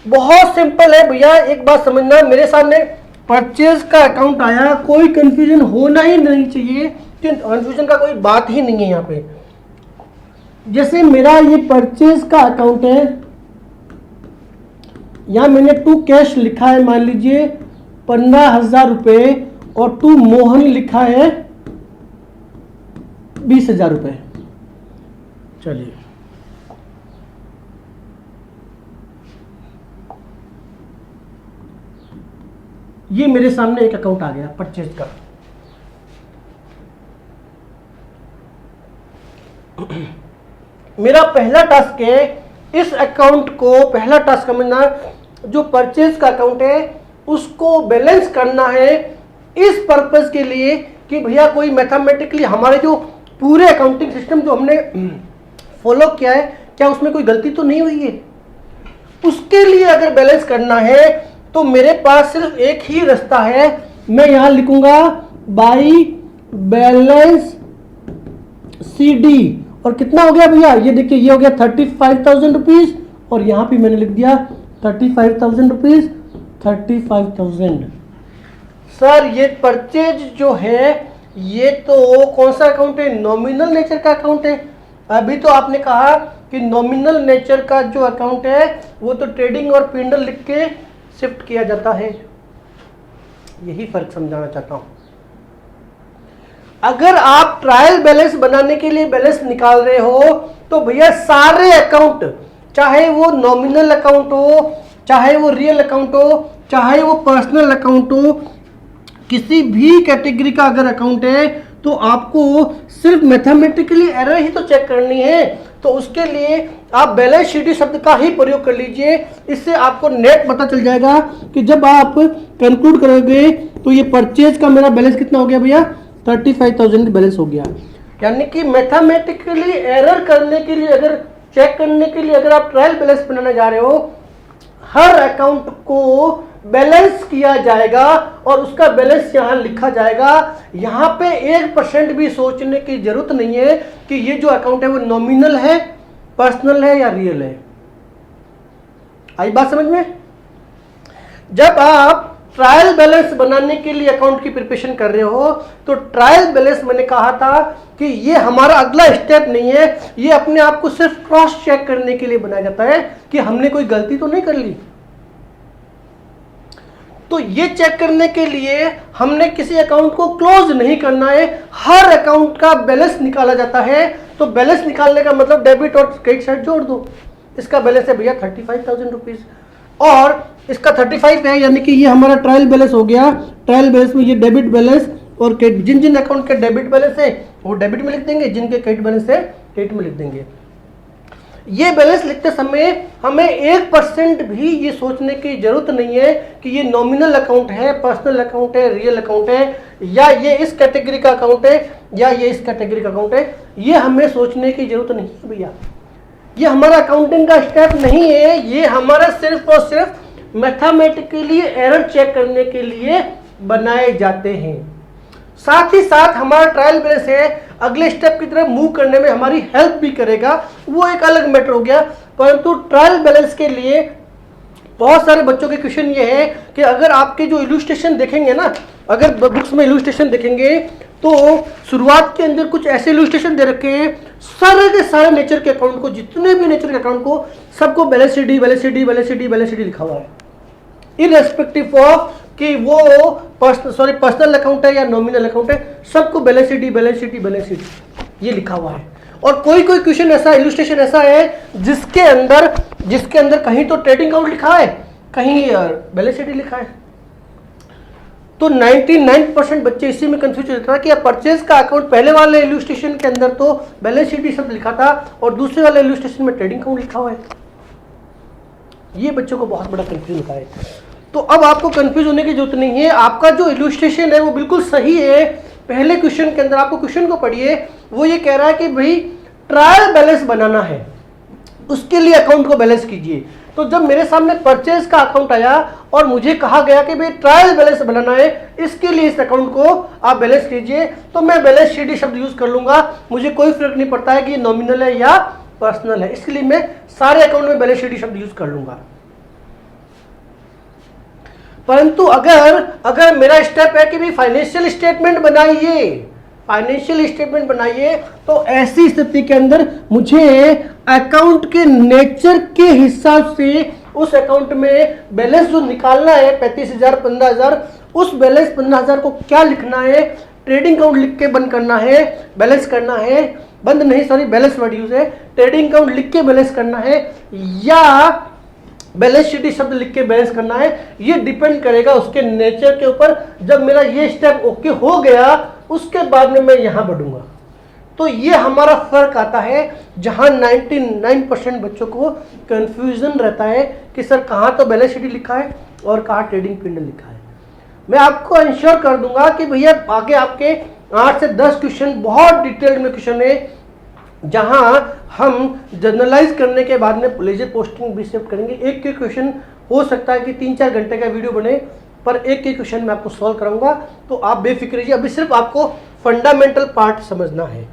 बहुत सिंपल है भैया, एक बात समझना, मेरे सामने परचेज का अकाउंट आया, कोई कंफ्यूजन होना ही नहीं चाहिए, कंफ्यूजन का कोई बात ही नहीं है यहाँ पे। जैसे मेरा ये परचेज का अकाउंट है, यहां मैंने टू कैश लिखा है, मान लीजिए 15,000 रुपये, और टू मोहन लिखा है 20,000 रुपये। चलिए, ये मेरे सामने एक अकाउंट आ गया परचेज का। मेरा पहला टास्क है इस अकाउंट को, पहला टास्क समझना, जो परचेज का अकाउंट है उसको बैलेंस करना है इस पर्पस के लिए कि भैया कोई मैथमेटिकली हमारे जो पूरे अकाउंटिंग सिस्टम जो हमने फॉलो किया है, क्या उसमें कोई गलती तो नहीं हुई है। उसके लिए अगर बैलेंस करना है तो मेरे पास सिर्फ एक ही रास्ता है, मैं यहां लिखूंगा बाई बैलेंस CD, और कितना हो गया भैया, ये देखिए, ये हो गया 35,000 रुपीज, और यहां पे मैंने लिख दिया 35,000 रुपीज, 35,000। सर ये परचेज जो है ये तो कौन सा अकाउंट है, नॉमिनल नेचर का अकाउंट है। अभी तो आपने कहा कि नॉमिनल नेचर का जो अकाउंट है वो तो ट्रेडिंग और P&L लिख के शिफ्ट किया जाता है, यही फर्क समझाना चाहता हूं। अगर आप ट्रायल बैलेंस बनाने के लिए बैलेंस निकाल रहे हो तो भैया सारे अकाउंट, चाहे वो नॉमिनल अकाउंट हो, चाहे वो रियल अकाउंट हो, चाहे वो पर्सनल अकाउंट हो, किसी भी कैटेगरी का अगर अकाउंट है तो आपको सिर्फ मैथमेटिकली एरर ही तो चेक करनी है। तो उसके लिए आप बैलेंस शीट शब्द का ही प्रयोग कर लीजिए, इससे आपको नेट पता चल जाएगा कि जब आप कंक्लूड करोगे तो ये परचेज का मेरा बैलेंस कितना हो गया भैया, 35,000 बैलेंस हो गया। यानी कि मैथमेटिकली एरर करने के लिए, अगर चेक करने के लिए अगर आप ट्रायल बैलेंस बनाने जा रहे हो, हर अकाउंट को बैलेंस किया जाएगा और उसका बैलेंस यहां लिखा जाएगा। यहां पे 1% भी सोचने की जरूरत नहीं है कि ये जो अकाउंट है वो नॉमिनल है, पर्सनल है या रियल है। आई बात समझ में? जब आप ट्रायल बैलेंस बनाने के लिए अकाउंट की प्रिपरेशन कर रहे हो, तो ट्रायल बैलेंस मैंने कहा था कि ये हमारा अगला स्टेप नहीं है, ये अपने आप को सिर्फ क्रॉस चेक करने के लिए बनाया जाता है कि हमने कोई गलती तो नहीं कर ली। तो ये चेक करने के लिए हमने किसी अकाउंट को क्लोज नहीं करना है, हर अकाउंट का बैलेंस निकाला जाता है। तो बैलेंस निकालने का मतलब डेबिट और क्रेडिट साइड जोड़ दो। इसका बैलेंस है भैया 35,000 रुपीज और इसका 35 है, यानी कि ये हमारा ट्रायल बैलेंस हो गया। ट्रायल बैलेंस में ये डेबिट बैलेंस और जिन जिन अकाउंट के डेबिट बैलेंस है वो डेबिट में लिख देंगे, जिनके क्रेडिट बैलेंस है क्रेडिट में लिख देंगे। ये बैलेंस लिखते समय हमें 1% भी ये सोचने की जरूरत नहीं है कि ये नॉमिनल अकाउंट है, पर्सनल अकाउंट है, रियल अकाउंट है, या ये इस कैटेगरी का अकाउंट है या ये इस कैटेगरी का अकाउंट है। ये हमें सोचने की जरूरत नहीं है भैया, ये हमारा अकाउंटिंग का स्टेप नहीं है, ये हमारा सिर्फ और सिर्फ मैथमेटिकली एरर चेक करने के लिए बनाए जाते हैं। साथ ही साथ हमारा ट्रायल बैलेंस है, अगले स्टेप की तरफ मूव करने में हमारी हेल्प भी करेगा, वो एक अलग मैटर हो गया। परंतु ट्रायल बैलेंस के लिए बहुत सारे बच्चों के क्वेश्चन ये है कि अगर आपके जो इलुस्ट्रेशन देखेंगे ना, अगर बुक्स में इलुस्ट्रेशन देखेंगे तो शुरुआत के अंदर कुछ ऐसे इलुस्ट्रेशन दे रखे हैं, सारे के सारे नेचर के अकाउंट को, जितने भी नेचर के अकाउंट को, सबको बैलेंस शीट लिखा हुआ है, इररेस्पेक्टिव ऑफ कि वो पर्सनल अकाउंट है या नॉमिनल अकाउंट है, सबको बैलेंस शीट ये लिखा हुआ है। और कोई कोई क्वेश्चन ऐसा, इलुस्ट्रेशन ऐसा है जिसके अंदर कहीं तो ट्रेडिंग अकाउंट लिखा है, कहीं बैलेंस शीट लिखा है। तो 99% बच्चे इसी में कंफ्यूज हो जाता है कि परचेज का अकाउंट पहले वाले इलुस्ट्रेशन के अंदर तो बैलेंस शीट ही शब्द लिखा था और दूसरे वाले इलुस्ट्रेशन में ट्रेडिंग अकाउंट लिखा हुआ है। ये बच्चों को बहुत बड़ा कंफ्यूज होता है। तो अब आपको कंफ्यूज होने की जरूरत नहीं है, आपका जो इलुस्ट्रेशन है वो बिल्कुल सही है। पहले क्वेश्चन के अंदर आपको क्वेश्चन को पढ़िए, वो ये कह रहा है कि भाई ट्रायल बैलेंस बनाना है, उसके लिए अकाउंट को बैलेंस कीजिए। तो जब मेरे सामने परचेज का अकाउंट आया और मुझे कहा गया कि भाई ट्रायल बैलेंस बनाना है, इसके लिए इस अकाउंट को आप बैलेंस कीजिए, तो मैं बैलेंस शीट शब्द यूज कर लूंगा। मुझे कोई फर्क नहीं पड़ता है कि ये नॉमिनल है या पर्सनल है, इसके लिए मैं सारे अकाउंट में बैलेंस शीट शब्द यूज कर लूंगा। परंतु अगर मेरा स्टेप है कि भाई फाइनेंशियल स्टेटमेंट बनाइए, तो ऐसी स्थिति के अंदर मुझे अकाउंट के नेचर के हिसाब से उस अकाउंट में बैलेंस जो निकालना है 35,000 15,000, उस बैलेंस 15,000 को क्या लिखना है, ट्रेडिंग अकाउंट लिख के बंद करना है, बैलेंस करना है, बंद नहीं सॉरी बैलेंस वर्ड यूज है, ट्रेडिंग अकाउंट लिख के बैलेंस करना है या बैलेंस शीट शब्द लिख के बैलेंस करना है, ये डिपेंड करेगा उसके नेचर के ऊपर। जब मेरा ये स्टेप ओके हो गया, उसके बाद में मैं यहां बढ़ूंगा। तो ये हमारा फर्क आता है, जहां 99% बच्चों को कंफ्यूजन रहता है कि सर कहां तो बैलेंस शीट लिखा है और कहां ट्रेडिंग पीरियड लिखा है। मैं आपको इंश्योर कर दूंगा कि भैया आगे आपके 8 से 10 क्वेश्चन बहुत डिटेल्ड में क्वेश्चन है, जहां हम जर्नलाइज करने के बाद में लेजर पोस्टिंग भी शिफ्ट करेंगे। एक के क्वेश्चन हो सकता है कि 3-4 घंटे का वीडियो बने, पर एक के क्वेश्चन मैं आपको सॉल्व कराऊंगा, तो आप बेफिक्र रहिए। अभी सिर्फ आपको फंडामेंटल पार्ट समझना है,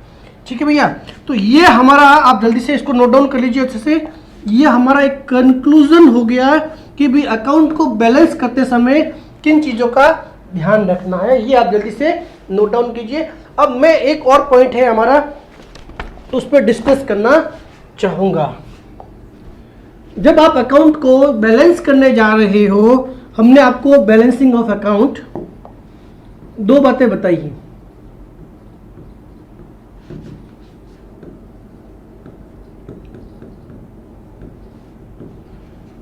ठीक है भैया। तो ये हमारा, आप जल्दी से इसको नोट डाउन कर लीजिए अच्छे से। ये हमारा एक कंक्लूजन हो गया कि भाई अकाउंट को बैलेंस करते समय किन चीज़ों का ध्यान रखना है, ये आप जल्दी से नोट डाउन कीजिए। अब मैं एक और पॉइंट है हमारा, तो उस पर डिस्कस करना चाहूंगा। जब आप अकाउंट को बैलेंस करने जा रहे हो, हमने आपको बैलेंसिंग ऑफ अकाउंट 2 बातें बताई हैं।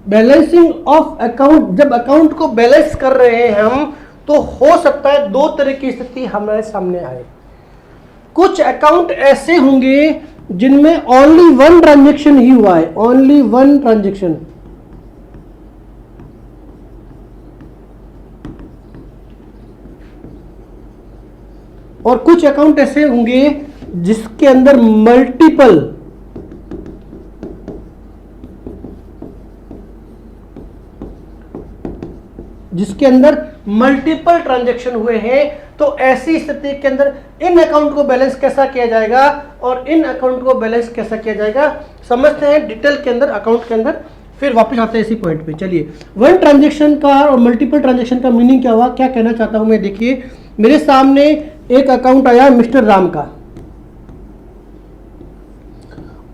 बैलेंसिंग ऑफ अकाउंट, जब अकाउंट को बैलेंस कर रहे हैं हम, तो हो सकता है 2 तरह की स्थिति हमारे सामने आए। कुछ अकाउंट ऐसे होंगे जिनमें ओनली 1 ट्रांजेक्शन ही हुआ है, ओनली 1 ट्रांजेक्शन, और कुछ अकाउंट ऐसे होंगे जिसके अंदर मल्टीपल ट्रांजैक्शन हुए हैं। तो ऐसी स्थिति के अंदर इन अकाउंट को बैलेंस कैसा किया जाएगा और इन अकाउंट को बैलेंस कैसा किया जाएगा, समझते हैं डिटेल के अंदर, अकाउंट के अंदर। फिर वापस आते हैं इसी पॉइंट पे। चलिए, वन ट्रांजेक्शन का और मल्टीपल ट्रांजेक्शन का मीनिंग क्या हुआ, क्या कहना चाहता हूं मैं। देखिए, मेरे सामने एक अकाउंट आया मिस्टर राम का,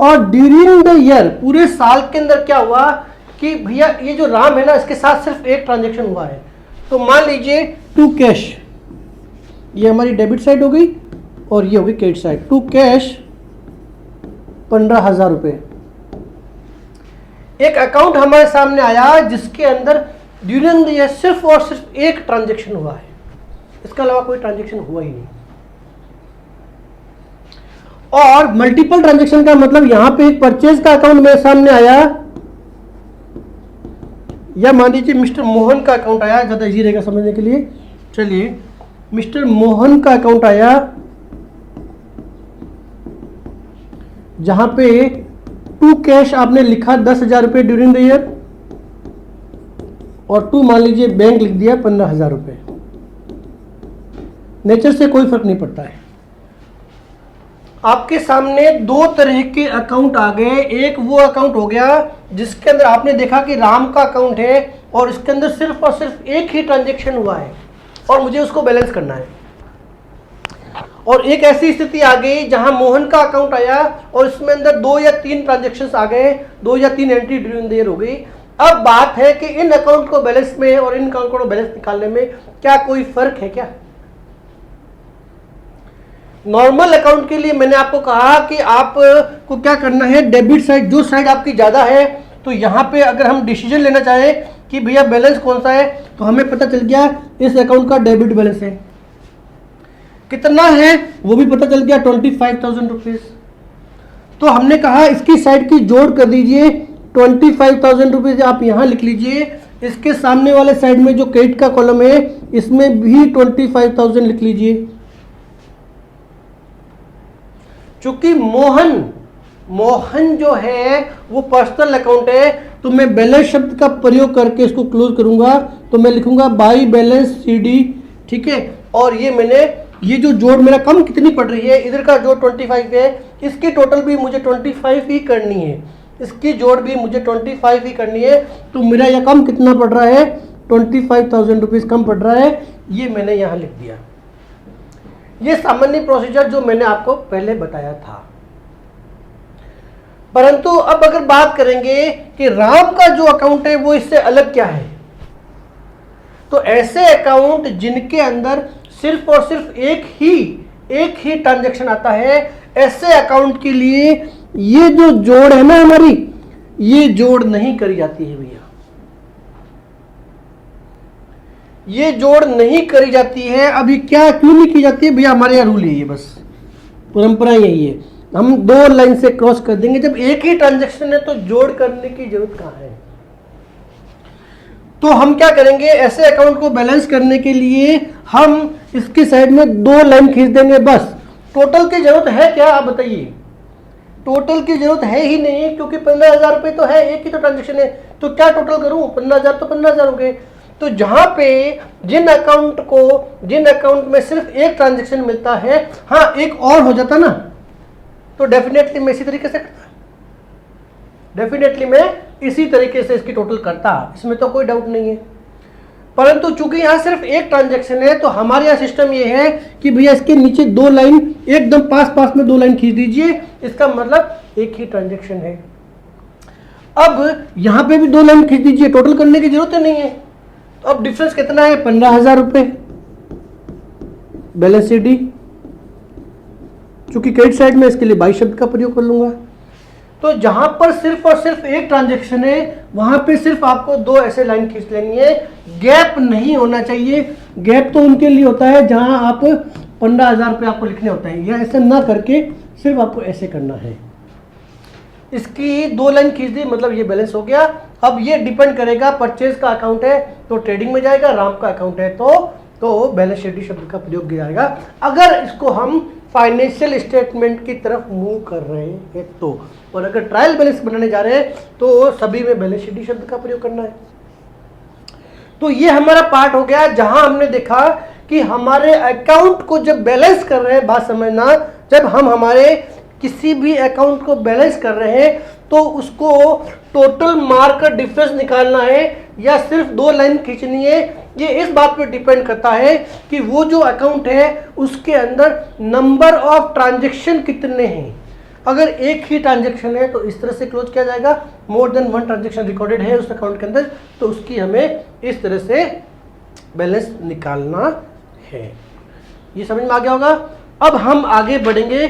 और ड्यूरिंग द ईयर, पूरे साल के अंदर क्या हुआ कि भैया ये जो राम है ना, इसके साथ सिर्फ एक ट्रांजेक्शन हुआ है। तो मान लीजिए टू कैश, ये हमारी डेबिट साइड हो गई और ये हो गई क्रेडिट साइड। टू कैश 15,000 रुपये। एक अकाउंट हमारे सामने आया जिसके अंदर ड्यूरिंग द ईयर सिर्फ और सिर्फ एक ट्रांजेक्शन हुआ है, इसके अलावा कोई ट्रांजेक्शन हुआ ही नहीं। और मल्टीपल ट्रांजेक्शन का मतलब यहां पे एक परचेज का अकाउंट मेरे सामने आया, या मान लीजिए मिस्टर मोहन का अकाउंट आया, ज्यादा इजी रहेगा समझने के लिए। चलिए, मिस्टर मोहन का अकाउंट आया जहां पे टू कैश आपने लिखा 10,000 रुपये ड्यूरिंग द ईयर, और टू मान लीजिए बैंक लिख दिया 15,000 रुपये। नेचर से कोई फर्क नहीं पड़ता है। आपके सामने दो तरह के अकाउंट आ गए। एक वो अकाउंट हो गया जिसके अंदर आपने देखा कि राम का अकाउंट है और इसके अंदर सिर्फ और सिर्फ एक ही ट्रांजैक्शन हुआ है और मुझे उसको बैलेंस करना है। और एक ऐसी स्थिति आ गई जहां मोहन का अकाउंट आया और इसमें अंदर 2 या 3 ट्रांजैक्शंस आ गए, 2 या 3 एंट्री ड्यूरिंग द ईयर हो गई। अब बात है कि इन अकाउंट को बैलेंस में और इन अकाउंट को बैलेंस निकालने में क्या कोई फर्क है क्या? नॉर्मल अकाउंट के लिए मैंने आपको कहा कि आपको क्या करना है, डेबिट साइड, जो साइड आपकी ज्यादा है, तो यहां पे अगर हम डिसीजन लेना चाहें कि भैया बैलेंस कौन सा है, तो हमें पता चल गया इस अकाउंट का डेबिट बैलेंस है, कितना है वो भी पता चल गया, 25,000 रुपीज। तो हमने कहा इसकी साइड की जोड़ कर दीजिए, 25,000 रुपीज आप यहां लिख लीजिए। इसके सामने वाले साइड में जो क्रेडिट का कॉलम है इसमें भी 25,000 लिख लीजिए। चूंकि मोहन जो है वो पर्सनल अकाउंट है, तो मैं बैलेंस शब्द का प्रयोग करके इसको क्लोज करूंगा, तो मैं लिखूंगा बाई बैलेंस CD, ठीक है। और ये जो जोड़ मेरा कम कितनी पड़ रही है, इधर का जोड़ 25 है, इसकी टोटल भी मुझे 25 ही करनी है, इसकी जोड़ भी मुझे 25 ही करनी है। तो मेरा यह कम कितना पड़ रहा है, 25,000 रुपीज कम पड़ रहा है, ये मैंने यहां लिख दिया। ये सामान्य प्रोसीजर जो मैंने आपको पहले बताया था। परंतु अब अगर बात करेंगे कि राम का जो अकाउंट है वो इससे अलग क्या है, तो ऐसे अकाउंट जिनके अंदर सिर्फ और सिर्फ एक ही ट्रांजैक्शन आता है, ऐसे अकाउंट के लिए ये जो जोड़ है ना हमारी, ये जोड़ नहीं करी जाती है भैया, ये जोड़ नहीं करी जाती है। अभी क्या क्यों नहीं की जाती है भैया, हमारे यहाँ रूल यही है, बस परंपरा यही है, हम 2 लाइन से क्रॉस कर देंगे। जब एक ही ट्रांजैक्शन है तो जोड़ करने की जरूरत कहाँ है। तो हम क्या करेंगे, ऐसे अकाउंट को बैलेंस करने के लिए हम इसकी साइड में 2 लाइन खींच देंगे बस। टोटल की जरूरत है क्या, आप बताइए। टोटल की जरूरत है ही नहीं, क्योंकि 15,000 रुपये तो है, एक ही तो ट्रांजेक्शन है, तो क्या टोटल करूं, 15,000 तो 15,000 हो गए। तो जहां पे जिन अकाउंट में सिर्फ एक ट्रांजेक्शन मिलता है, हाँ एक और हो जाता ना, तो डेफिनेटली मैं इसी तरीके से करता, डेफिनेटली मैं इसी तरीके से इसकी टोटल करता, इसमें तो कोई डाउट नहीं है। परंतु चूंकि यहां सिर्फ एक ट्रांजैक्शन है, तो हमारे यहाँ सिस्टम ये है कि भैया इसके नीचे 2 लाइन एकदम पास में 2 लाइन खींच दीजिए, इसका मतलब एक ही ट्रांजैक्शन है। अब यहां पे भी 2 लाइन खींच दीजिए, टोटल करने की जरूरत नहीं है। तो अब डिफरेंस कितना है, 15,000 रुपए बैलेंस CD। चूंकि क्रेडिट साइड में इसके लिए बाई शब्द का प्रयोग कर लूंगा। तो जहां पर सिर्फ और सिर्फ एक ट्रांजैक्शन है, वहां पे सिर्फ आपको 2 ऐसे लाइन खींच लेनी है, गैप नहीं होना चाहिए। गैप तो उनके लिए होता है जहां आप 15,000 रुपये आपको लिखने होते हैं, या ऐसे ना करके सिर्फ आपको ऐसे करना है। इसकी 2 लाइन खींच दी, मतलब ये बैलेंस हो गया। अब ये डिपेंड करेगा, परचेज का अकाउंट है तो ट्रेडिंग में जाएगा, राम का अकाउंट है तो बैलेंस शीट शब्द का प्रयोग किया जाएगा। अगर इसको हम फाइनेंशियल स्टेटमेंट की तरफ मूव कर रहे हैं तो, और अगर ट्रायल बैलेंस बनाने जा रहे हैं तो सभी में बैलेंस शीट शब्द का प्रयोग करना है। तो ये हमारा पार्ट हो गया जहां हमने देखा कि हमारे अकाउंट को जब बैलेंस कर रहे हैं, बात समझना, जब हम हमारे किसी भी अकाउंट को बैलेंस कर रहे हैं तो उसको टोटल मार्क का डिफरेंस निकालना है या सिर्फ 2 लाइन खींचनी है, ये इस बात पे डिपेंड करता है कि वो जो अकाउंट है उसके अंदर नंबर ऑफ ट्रांजेक्शन कितने हैं। अगर एक ही ट्रांजेक्शन है तो इस तरह से क्लोज किया जाएगा, मोर देन 1 ट्रांजेक्शन रिकॉर्डेड है उस अकाउंट के अंदर तो उसकी हमें इस तरह से बैलेंस निकालना है। ये समझ में आ गया होगा। अब हम आगे बढ़ेंगे।